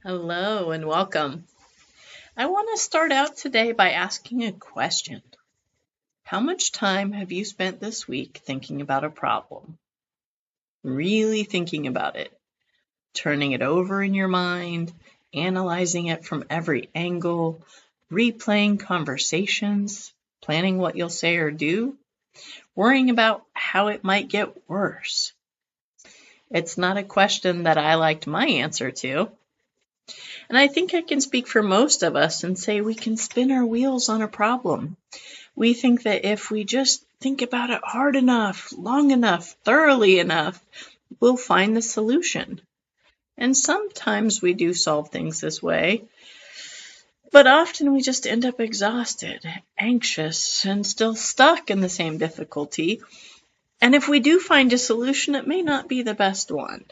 Hello and welcome. I want to start out today by asking a question. How much time have you spent this week thinking about a problem? Really thinking about it, turning it over in your mind, analyzing it from every angle, replaying conversations, planning what you'll say or do, worrying about how it might get worse. It's not a question that I liked my answer to. And I think I can speak for most of us and say we can spin our wheels on a problem. We think that if we just think about it hard enough, long enough, thoroughly enough, we'll find the solution. And sometimes we do solve things this way, but often we just end up exhausted, anxious, and still stuck in the same difficulty. And if we do find a solution, it may not be the best one.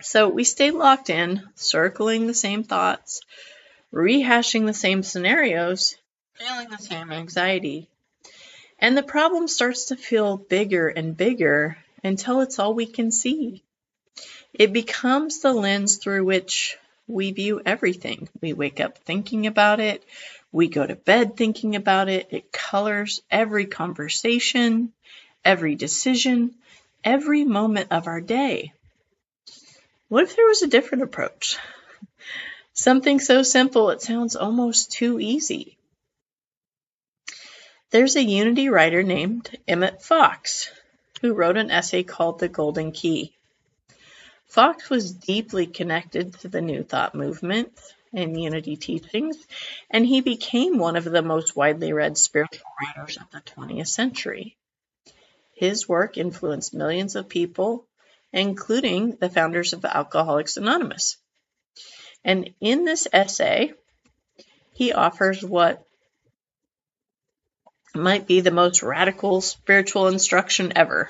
So we stay locked in, circling the same thoughts, rehashing the same scenarios, feeling the same anxiety. And the problem starts to feel bigger and bigger until it's all we can see. It becomes the lens through which we view everything. We wake up thinking about it. We go to bed thinking about it. It colors every conversation, every decision, every moment of our day. What if there was a different approach? Something so simple it sounds almost too easy. There's a Unity writer named Emmet Fox who wrote an essay called The Golden Key. Fox was deeply connected to the New Thought movement and Unity teachings, and he became one of the most widely read spiritual writers of the 20th century. His work influenced millions of people, including the founders of Alcoholics Anonymous. And in this essay, he offers what might be the most radical spiritual instruction ever.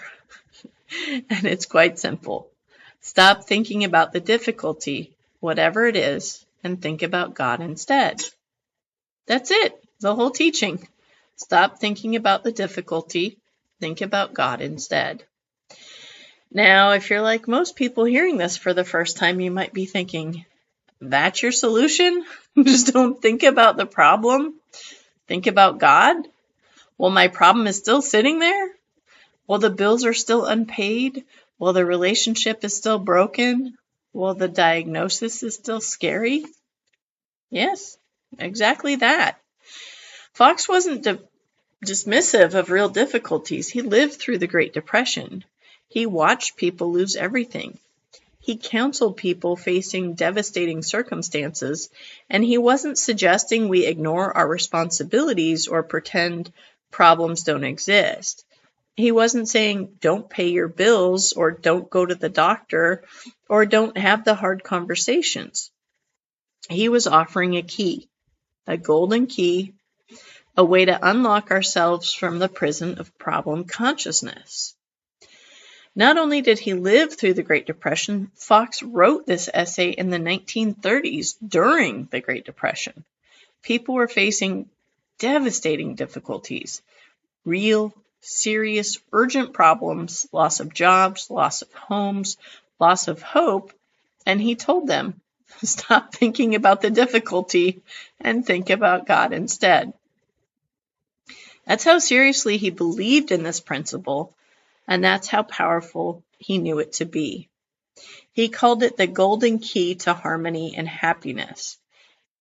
And it's quite simple. Stop thinking about the difficulty, whatever it is, and think about God instead. That's it, the whole teaching. Stop thinking about the difficulty, think about God instead. Now, if you're like most people hearing this for the first time, you might be thinking, that's your solution? Just don't think about the problem? Think about God? Well, my problem is still sitting there? Well, the bills are still unpaid? Well, the relationship is still broken? Well, the diagnosis is still scary? Yes, exactly that. Fox wasn't dismissive of real difficulties. He lived through the Great Depression. He watched people lose everything. He counseled people facing devastating circumstances, and he wasn't suggesting we ignore our responsibilities or pretend problems don't exist. He wasn't saying don't pay your bills or don't go to the doctor or don't have the hard conversations. He was offering a key, a golden key, a way to unlock ourselves from the prison of problem consciousness. Not only did he live through the Great Depression, Fox wrote this essay in the 1930s during the Great Depression. People were facing devastating difficulties, real, serious, urgent problems, loss of jobs, loss of homes, loss of hope, and he told them, stop thinking about the difficulty and think about God instead. That's how seriously he believed in this principle, and that's how powerful he knew it to be. He called it the golden key to harmony and happiness.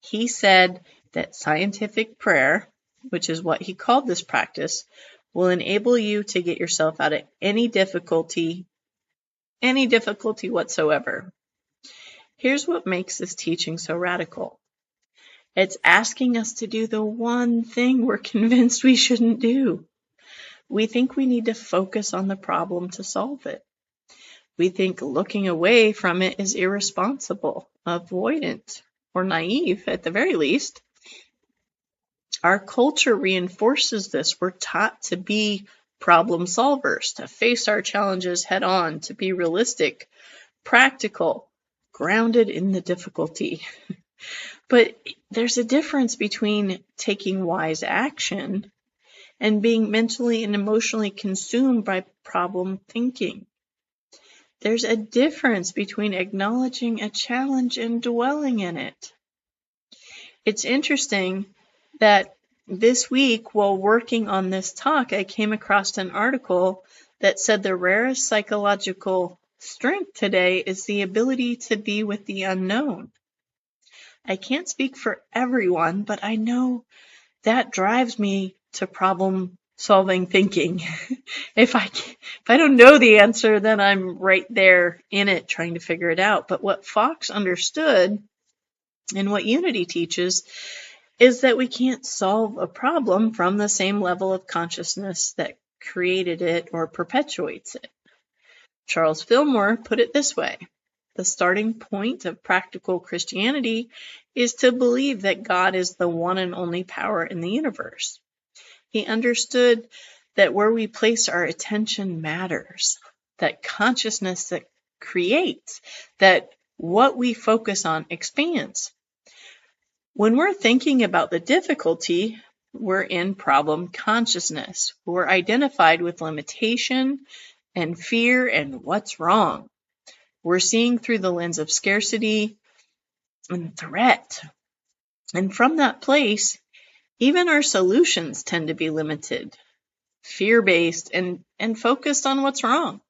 He said that scientific prayer, which is what he called this practice, will enable you to get yourself out of any difficulty whatsoever. Here's what makes this teaching so radical. It's asking us to do the one thing we're convinced we shouldn't do. We think we need to focus on the problem to solve it. We think looking away from it is irresponsible, avoidant, or naive at the very least. Our culture reinforces this. We're taught to be problem solvers, to face our challenges head on, to be realistic, practical, grounded in the difficulty. But there's a difference between taking wise action and being mentally and emotionally consumed by problem thinking. There's a difference between acknowledging a challenge and dwelling in it. It's interesting that this week, while working on this talk, I came across an article that said the rarest psychological strength today is the ability to be with the unknown. I can't speak for everyone, but I know that drives me to problem-solving thinking. If I don't know the answer, then I'm right there in it trying to figure it out. But what Fox understood and what Unity teaches is that we can't solve a problem from the same level of consciousness that created it or perpetuates it. Charles Fillmore put it this way: the starting point of practical Christianity is to believe that God is the one and only power in the universe. He understood that where we place our attention matters, that consciousness that creates, that what we focus on expands. When we're thinking about the difficulty, we're in problem consciousness. We're identified with limitation and fear and what's wrong. We're seeing through the lens of scarcity and threat. And from that place, even our solutions tend to be limited, fear-based, and focused on what's wrong.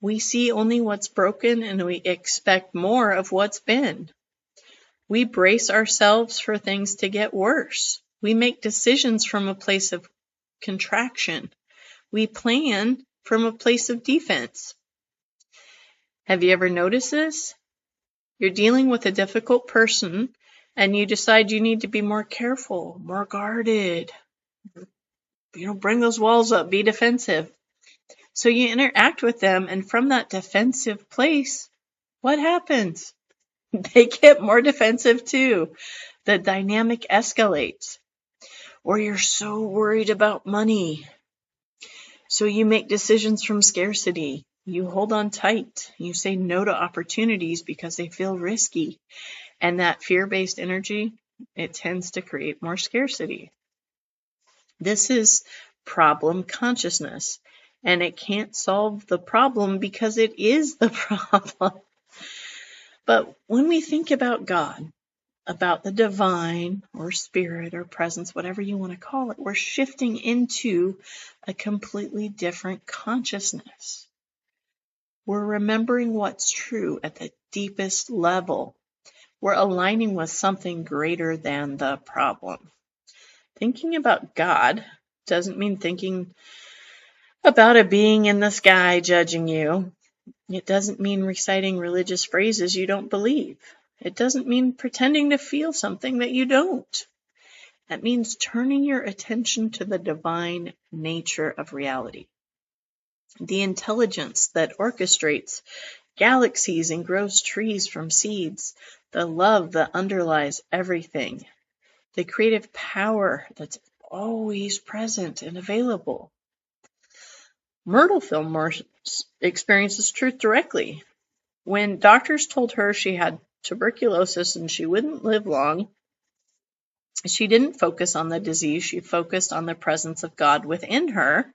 We see only what's broken and we expect more of what's been. We brace ourselves for things to get worse. We make decisions from a place of contraction. We plan from a place of defense. Have you ever noticed this? You're dealing with a difficult person and you decide you need to be more careful, more guarded. Bring those walls up, be defensive. So you interact with them, and from that defensive place, what happens? They get more defensive too. The dynamic escalates. Or you're so worried about money. So you make decisions from scarcity. You hold on tight. You say no to opportunities because they feel risky. And that fear-based energy, it tends to create more scarcity. This is problem consciousness. And it can't solve the problem because it is the problem. But when we think about God, about the divine or spirit or presence, whatever you want to call it, we're shifting into a completely different consciousness. We're remembering what's true at the deepest level. We're aligning with something greater than the problem. Thinking about God doesn't mean thinking about a being in the sky judging you. It doesn't mean reciting religious phrases you don't believe. It doesn't mean pretending to feel something that you don't. That means turning your attention to the divine nature of reality. The intelligence that orchestrates galaxies and grows trees from seeds. The love that underlies everything. The creative power that's always present and available. Myrtle Fillmore experiences truth directly. When doctors told her she had tuberculosis and she wouldn't live long, she didn't focus on the disease. She focused on the presence of God within her.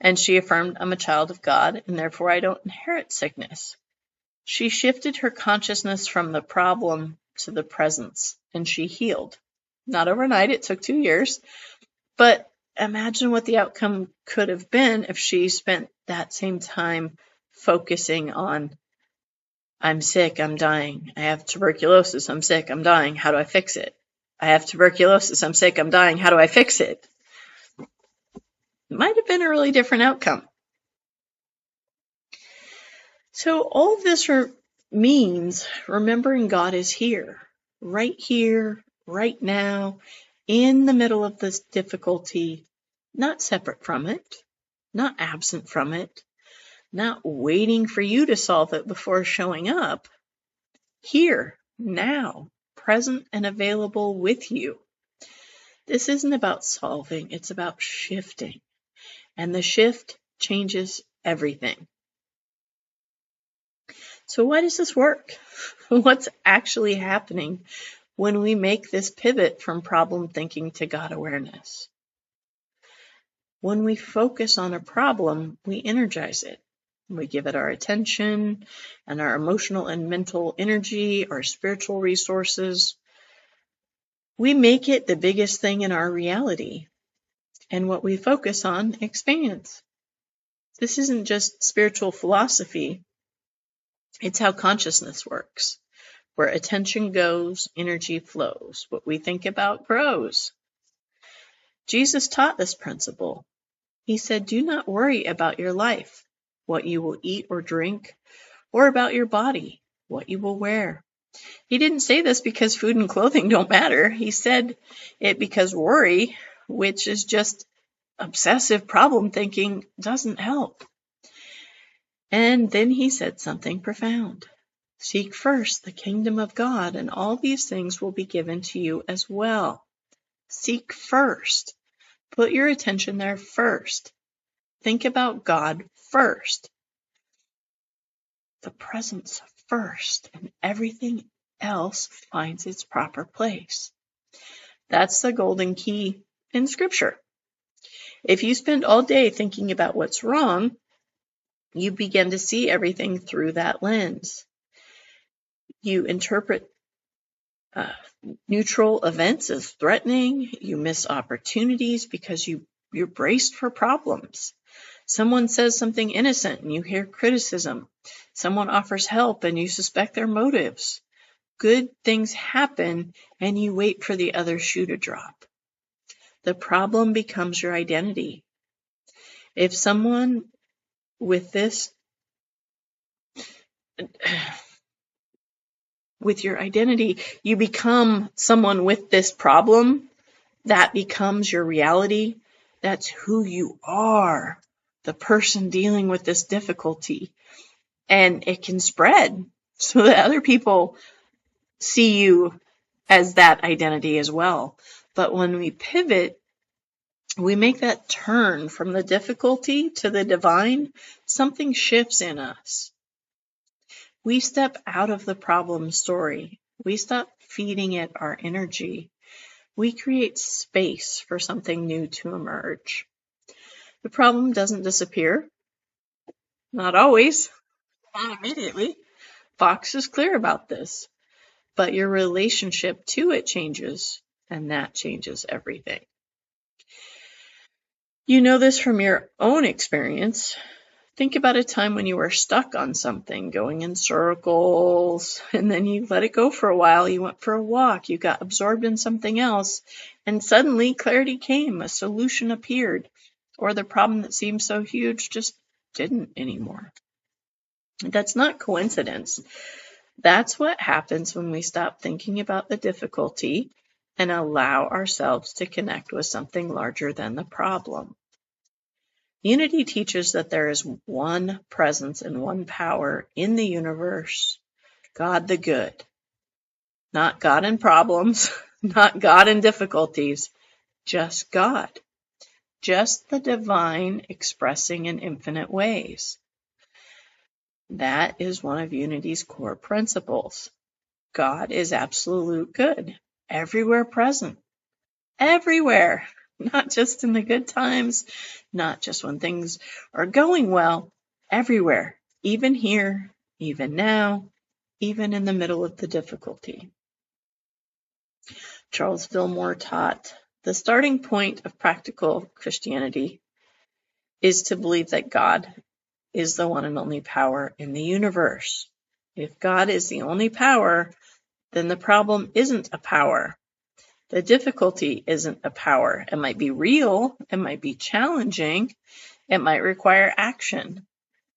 And she affirmed, I'm a child of God, and therefore I don't inherit sickness. She shifted her consciousness from the problem to the presence, and she healed. Not overnight, it took 2 years, but imagine what the outcome could have been if she spent that same time focusing on, I'm sick, I'm dying. I have tuberculosis, I'm sick, I'm dying. How do I fix it? I have tuberculosis, I'm sick, I'm dying. How do I fix it? It might have been a really different outcome. So all of this means remembering God is here, right now, in the middle of this difficulty, not separate from it, not absent from it, not waiting for you to solve it before showing up. Here, now, present and available with you. This isn't about solving, it's about shifting. And the shift changes everything. So why does this work? What's actually happening when we make this pivot from problem thinking to God awareness? When we focus on a problem, we energize it. We give it our attention and our emotional and mental energy, our spiritual resources. We make it the biggest thing in our reality, and what we focus on expands. This isn't just spiritual philosophy, it's how consciousness works. Where attention goes, energy flows. What we think about grows. Jesus taught this principle. He said, "Do not worry about your life, what you will eat or drink, or about your body, what you will wear." He didn't say this because food and clothing don't matter. He said it because worry, which is just obsessive problem thinking, doesn't help. And then he said something profound. Seek first the kingdom of God, and all these things will be given to you as well. Seek first. Put your attention there first. Think about God first. The presence first, and everything else finds its proper place. That's the golden key in Scripture. If you spend all day thinking about what's wrong, you begin to see everything through that lens. You interpret neutral events as threatening. You miss opportunities because you're braced for problems. Someone says something innocent and you hear criticism. Someone offers help and you suspect their motives. Good things happen and you wait for the other shoe to drop. The problem becomes your identity. If someone with your identity, you become someone with this problem, that becomes your reality. That's who you are, the person dealing with this difficulty. And it can spread so that other people see you as that identity as well. But when we pivot, we make that turn from the difficulty to the divine, something shifts in us. We step out of the problem story. We stop feeding it our energy. We create space for something new to emerge. The problem doesn't disappear. Not always. Not immediately. Fox is clear about this. But your relationship to it changes, and that changes everything. You know this from your own experience. Think about a time when you were stuck on something, going in circles, and then you let it go for a while. You went for a walk, you got absorbed in something else, and suddenly clarity came, a solution appeared, or the problem that seemed so huge just didn't anymore. That's not coincidence. That's what happens when we stop thinking about the difficulty and allow ourselves to connect with something larger than the problem. Unity teaches that there is one presence and one power in the universe, God the good. Not God in problems, not God in difficulties, just God. Just the divine expressing in infinite ways. That is one of Unity's core principles. God is absolute good, everywhere present. Everywhere. Not just in the good times, not just when things are going well, everywhere. Even here, even now, even in the middle of the difficulty. Charles Fillmore taught, the starting point of practical Christianity is to believe that God is the one and only power in the universe. If God is the only power, then the problem isn't a power. The difficulty isn't a power. It might be real, it might be challenging, it might require action,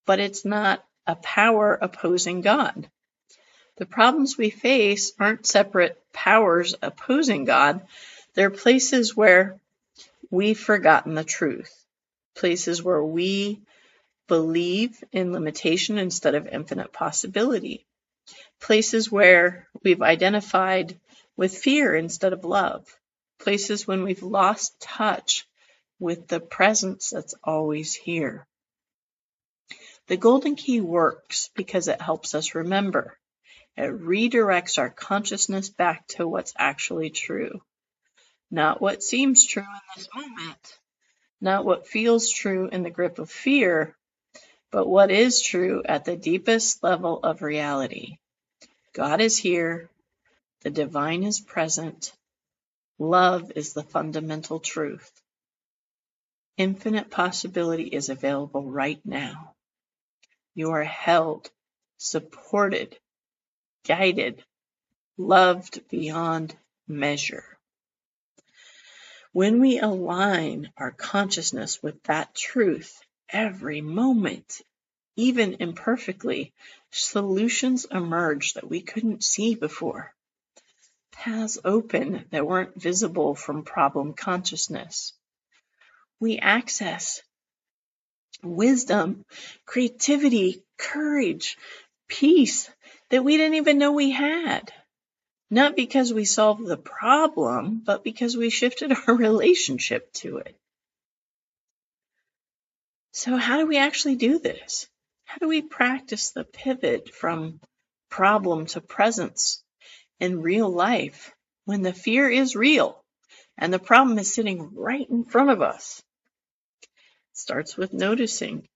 but it's not a power opposing God. The problems we face aren't separate powers opposing God. They're places where we've forgotten the truth, places where we believe in limitation instead of infinite possibility, places where we've identified with fear instead of love, places when we've lost touch with the presence that's always here. The golden key works because it helps us remember. It redirects our consciousness back to what's actually true. Not what seems true in this moment, not what feels true in the grip of fear, but what is true at the deepest level of reality. God is here, the divine is present, love is the fundamental truth. Infinite possibility is available right now. You are held, supported, guided, loved beyond measure. When we align our consciousness with that truth every moment, even imperfectly, solutions emerge that we couldn't see before. Paths open that weren't visible from problem consciousness. We access wisdom, creativity, courage, peace that we didn't even know we had. Not because we solved the problem, but because we shifted our relationship to it. So how do we actually do this? How do we practice the pivot from problem to presence in real life when the fear is real and the problem is sitting right in front of us? It starts with noticing.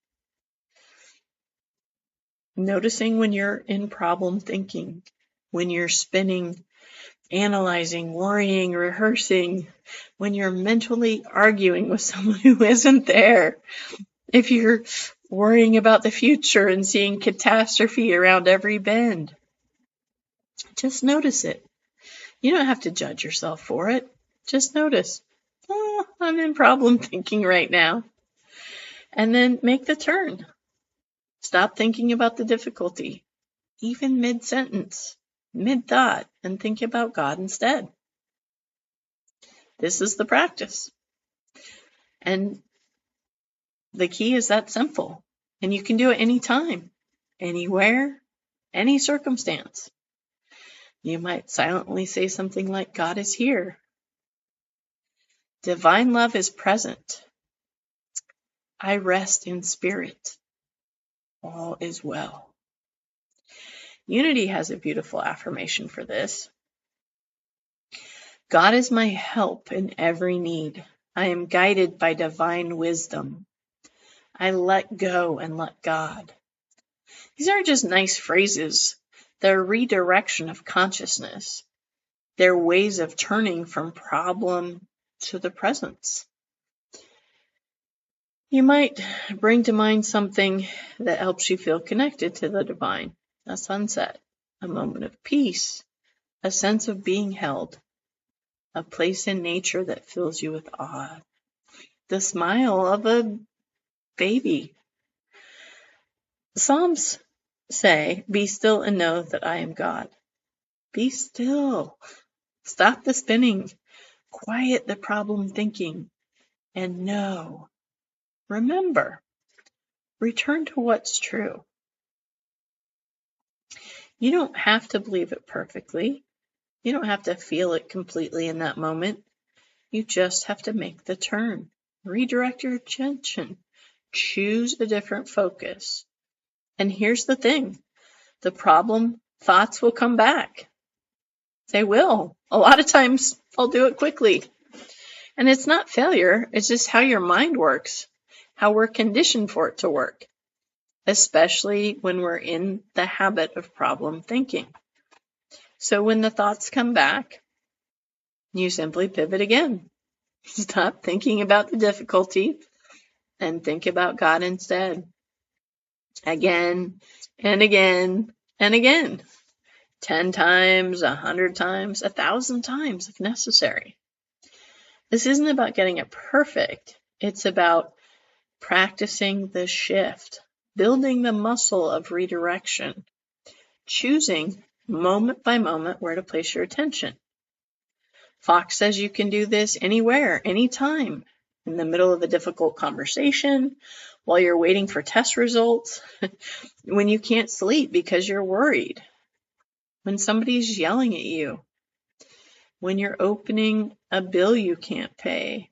Noticing when you're in problem thinking, when you're spinning, analyzing, worrying, rehearsing, when you're mentally arguing with someone who isn't there, if you're worrying about the future and seeing catastrophe around every bend. Just notice it. You don't have to judge yourself for it. Just notice, oh, I'm in problem thinking right now. And then make the turn. Stop thinking about the difficulty, even mid-sentence, mid-thought, and think about God instead. This is the practice. And the key is that simple. And you can do it anytime, anywhere, any circumstance. You might silently say something like, God is here. Divine love is present. I rest in spirit. All is well. Unity has a beautiful affirmation for this. God is my help in every need. I am guided by divine wisdom. I let go and let God. These aren't just nice phrases. They're redirection of consciousness. They're ways of turning from problem to the presence. You might bring to mind something that helps you feel connected to the divine. A sunset, a moment of peace, a sense of being held, a place in nature that fills you with awe, the smile of a baby. The Psalms say, be still and know that I am God. Be still. Stop the spinning. Quiet the problem thinking. And know. Remember. Return to what's true. You don't have to believe it perfectly. You don't have to feel it completely in that moment. You just have to make the turn. Redirect your attention. Choose a different focus. And here's the thing. The problem thoughts will come back. They will. A lot of times I'll do it quickly. And it's not failure. It's just how your mind works, how we're conditioned for it to work, especially when we're in the habit of problem thinking. So when the thoughts come back, you simply pivot again. Stop thinking about the difficulty and think about God instead. Again and again and again. 10 times, 100 times, 1,000 times if necessary. This isn't about getting it perfect. It's about practicing the shift, building the muscle of redirection, choosing moment by moment where to place your attention. Fox says you can do this anywhere, anytime, in the middle of a difficult conversation, while you're waiting for test results, when you can't sleep because you're worried, when somebody's yelling at you, when you're opening a bill you can't pay,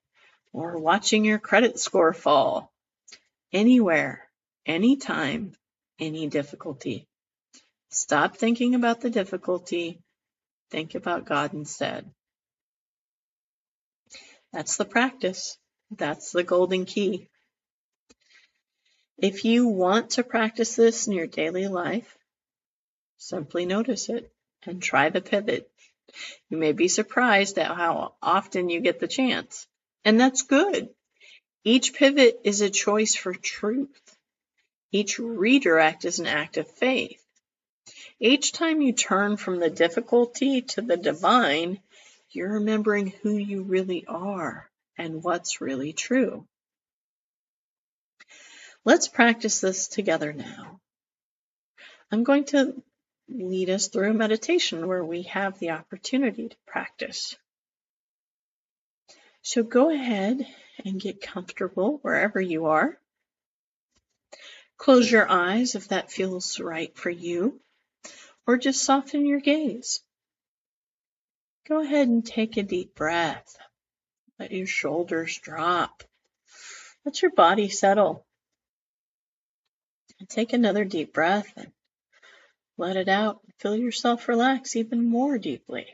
or watching your credit score fall. Anywhere, anytime, any difficulty. Stop thinking about the difficulty. Think about God instead. That's the practice. That's the golden key. If you want to practice this in your daily life, simply notice it and try the pivot. You may be surprised at how often you get the chance, and that's good. Each pivot is a choice for truth. Each redirect is an act of faith. Each time you turn from the difficulty to the divine, you're remembering who you really are and what's really true. Let's practice this together now. I'm going to lead us through a meditation where we have the opportunity to practice. So go ahead and get comfortable wherever you are. Close your eyes if that feels right for you, or just soften your gaze. Go ahead and take a deep breath. Let your shoulders drop. Let your body settle. And take another deep breath and let it out. Feel yourself relax even more deeply.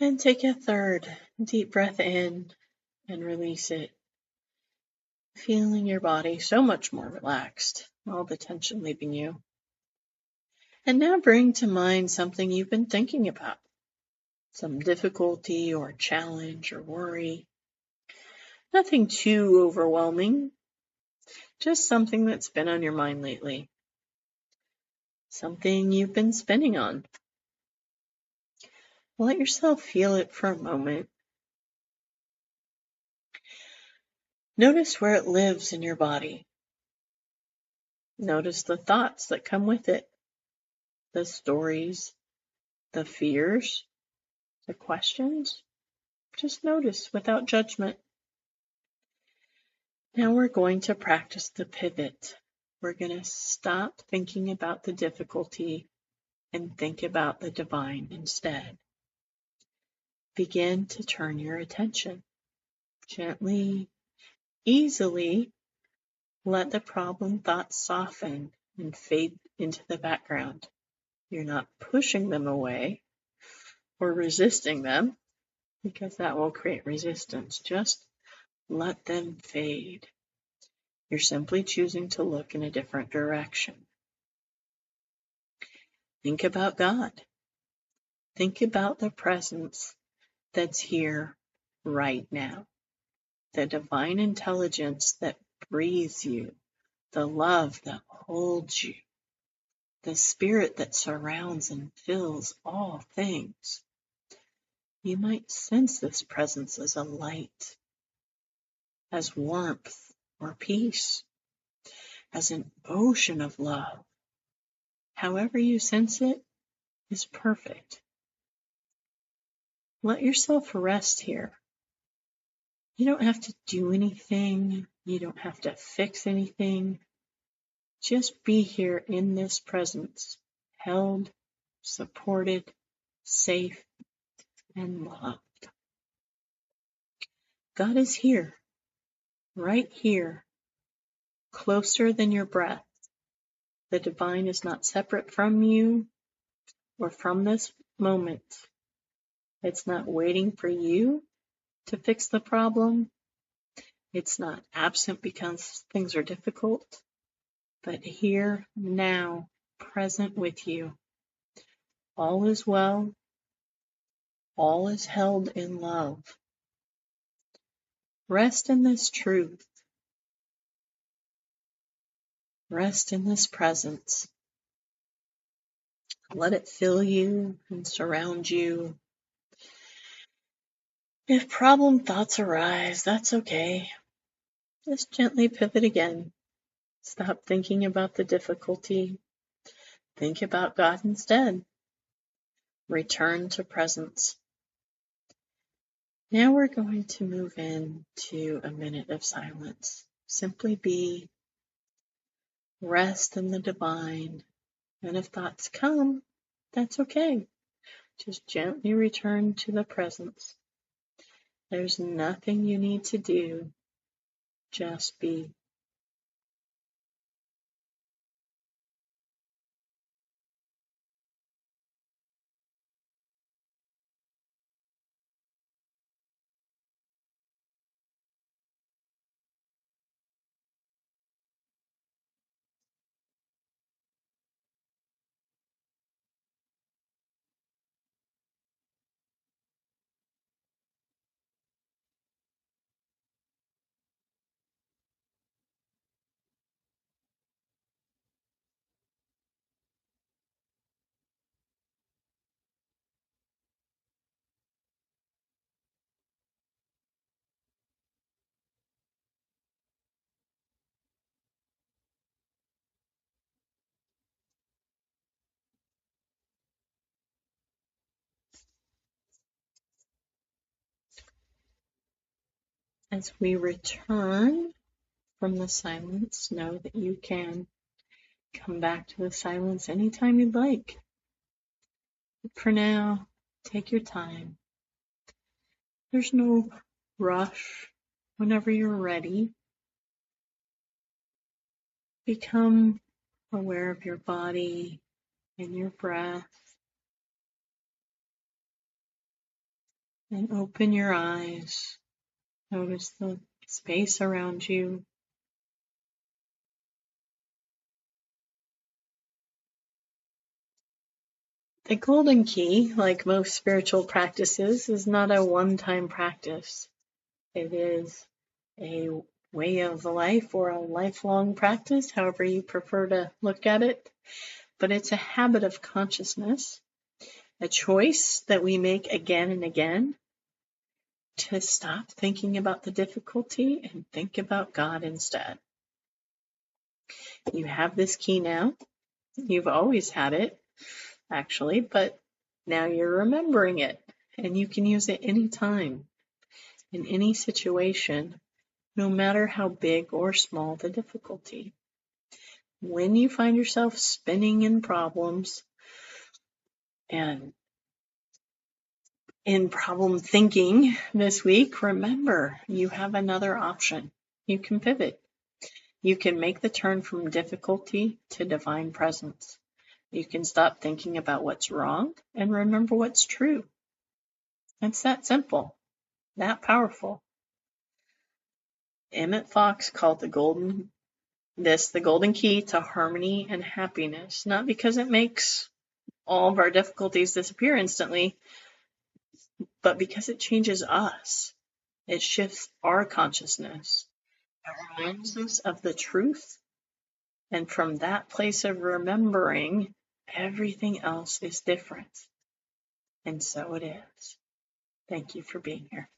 And take a third deep breath in and release it. Feeling your body so much more relaxed, all the tension leaving you. And now bring to mind something you've been thinking about, some difficulty or challenge or worry. Nothing too overwhelming, just something that's been on your mind lately. Something you've been spinning on. Let yourself feel it for a moment. Notice where it lives in your body. Notice the thoughts that come with it, the stories, the fears, the questions. Just notice without judgment. Now we're going to practice the pivot. We're going to stop thinking about the difficulty and think about the divine instead. Begin to turn your attention. Gently, easily, let the problem thoughts soften and fade into the background. You're not pushing them away or resisting them, because that will create resistance. Just let them fade. You're simply choosing to look in a different direction. Think about God. Think about the presence that's here right now. The divine intelligence that breathes you. The love that holds you. The spirit that surrounds and fills all things. You might sense this presence as a light, as warmth or peace, as an ocean of love. However you sense it is perfect. Let yourself rest here. You don't have to do anything. You don't have to fix anything. Just be here in this presence, held, supported, safe, and loved. God is here, right here, closer than your breath. The divine is not separate from you or from this moment. It's not waiting for you to fix the problem. It's not absent because things are difficult, but here, now, present with you. All is well. All is held in love. Rest in this truth. Rest in this presence. Let it fill you and surround you. If problem thoughts arise, that's okay. Just gently pivot again. Stop thinking about the difficulty. Think about God instead. Return to presence. Now we're going to move into a minute of silence. Simply be, rest in the divine, and if thoughts come, that's okay. Just gently return to the presence. There's nothing you need to do. Just be. As we return from the silence, know that you can come back to the silence anytime you'd like. But for now, take your time. There's no rush. Whenever you're ready, become aware of your body and your breath, and open your eyes. Notice the space around you. The golden key, like most spiritual practices, is not a one-time practice. It is a way of life or a lifelong practice, however you prefer to look at it. But it's a habit of consciousness, a choice that we make again and again to stop thinking about the difficulty and think about God instead. You have this key now. You've always had it, actually, but now you're remembering it, and you can use it anytime, in any situation, no matter how big or small the difficulty. When you find yourself spinning in problems and in problem thinking this week, remember you have another option. You can pivot. You can make the turn from difficulty to divine presence. You can stop thinking about what's wrong and remember what's true. It's that simple, that powerful. Emmet Fox called the golden key to harmony and happiness, not because it makes all of our difficulties disappear instantly, but because it changes us. It shifts our consciousness. It reminds us of the truth, and from that place of remembering, everything else is different. And so it is. Thank you for being here.